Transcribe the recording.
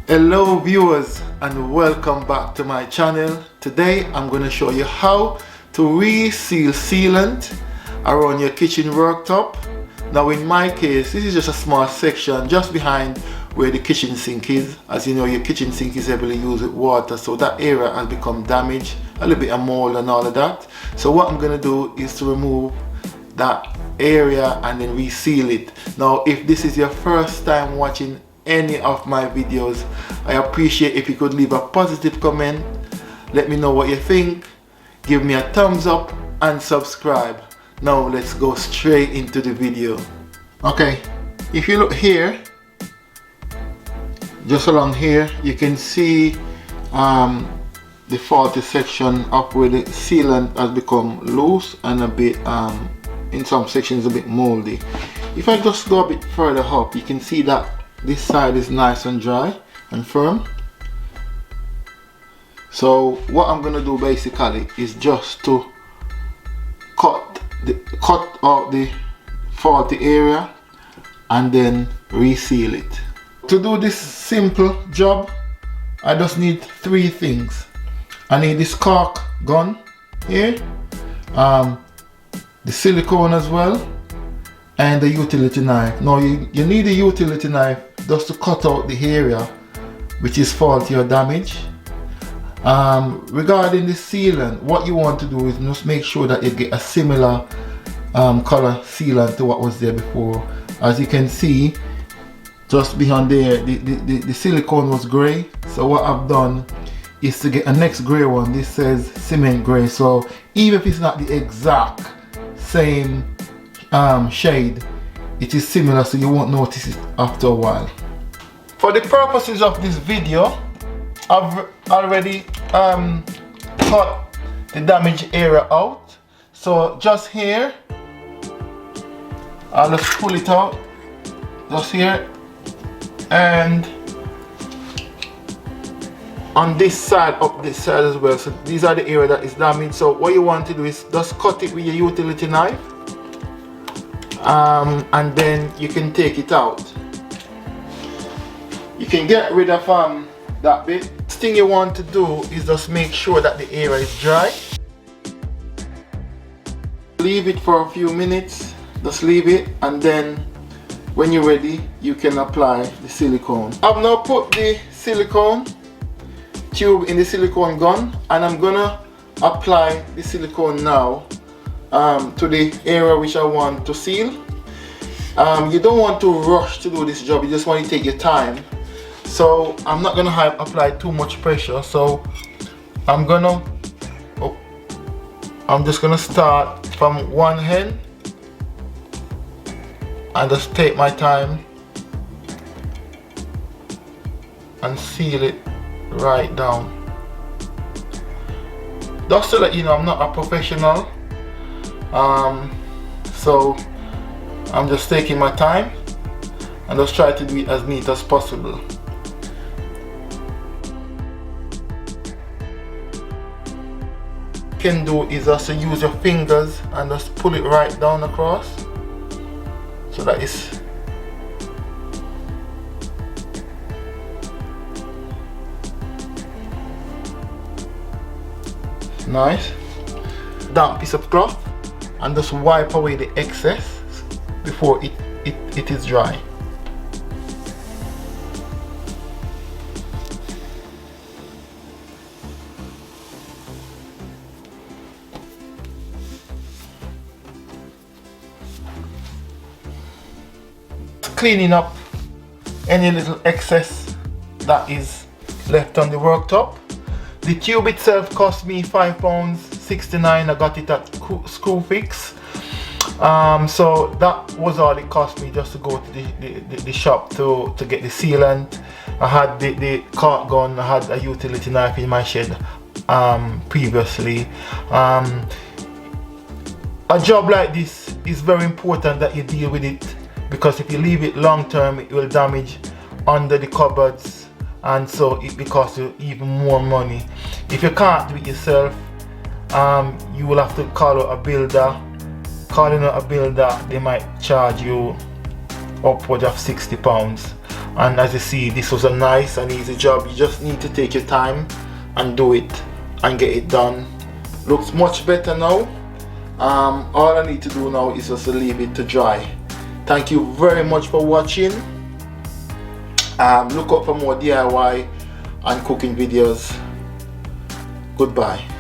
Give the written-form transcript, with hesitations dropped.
Hello viewers and welcome back to my channel. Today I'm going to show you how to reseal sealant around your kitchen worktop. Now in my case, this is just a small section just behind where the kitchen sink is. As you know, your kitchen sink is heavily used with water, so that area has become damaged, a little bit of mold and all of that. So what I'm going to do is to remove that area and then reseal it. Now if this is your first time watching any of my videos, I appreciate if you could leave a positive comment. Let me know what you think, give me a thumbs up and subscribe. Now let's go straight into the video. Okay, if you look here, just along here, you can see the faulty section up where the sealant has become loose and a bit in some sections a bit moldy. If I just go a bit further up, you can see that this side is nice and dry and firm. So what I'm gonna do basically is just to cut out the faulty area and then reseal it. To do this simple job, I just need three things. I need this caulk gun here, the silicone as well, and the utility knife. Now you need a utility knife just to cut out the area which is faulty or damaged. Regarding the sealant, what you want to do is just make sure that you get a similar color sealant to what was there before. As you can see, just behind there, the silicone was grey, so what I've done is to get a next grey one. This says cement grey, so even if it's not the exact same shade, it is similar, so you won't notice it after a while. For the purposes of this video, I've already cut the damaged area out. So just here, I'll just pull it out, just here, and on this side, up this side as well. So these are the area that is damaged. So what you want to do is just cut it with your utility knife. And then you can take it out. You can get rid of that bit. The thing you want to do is just make sure that the area is dry. Leave it for a few minutes, just leave it, and then when you're ready you can apply the silicone. I've now put the silicone tube in the silicone gun, and I'm gonna apply the silicone now to the area which I want to seal. You don't want to rush to do this job, you just want to take your time. So I'm not going to apply too much pressure, so I'm just going to start from one end and just take my time and seal it right down. Just to let you know, I'm not a professional, so I'm just taking my time and just try to do it as neat as possible. What you can do is just to use your fingers and just pull it right down across, so that it's nice. Damp piece of cloth and just wipe away the excess before it is dry. Cleaning up any little excess that is left on the worktop. The tube itself cost me £5.69. I got it at Screwfix. So that was all it cost me just to go to the shop to get the sealant. I had the caulk gun, I had a utility knife in my shed previously. A job like this is very important that you deal with it, because if you leave it long term, it will damage under the cupboards, and so it will cost you even more money. If you can't do it yourself, you will have to call out a builder. Calling out a builder, they might charge you upwards of £60. And as you see, this was a nice and easy job. You just need to take your time and do it and get it done. Looks much better now. All I need to do now is just leave it to dry. Thank you very much for watching. Look out for more DIY and cooking videos. Goodbye.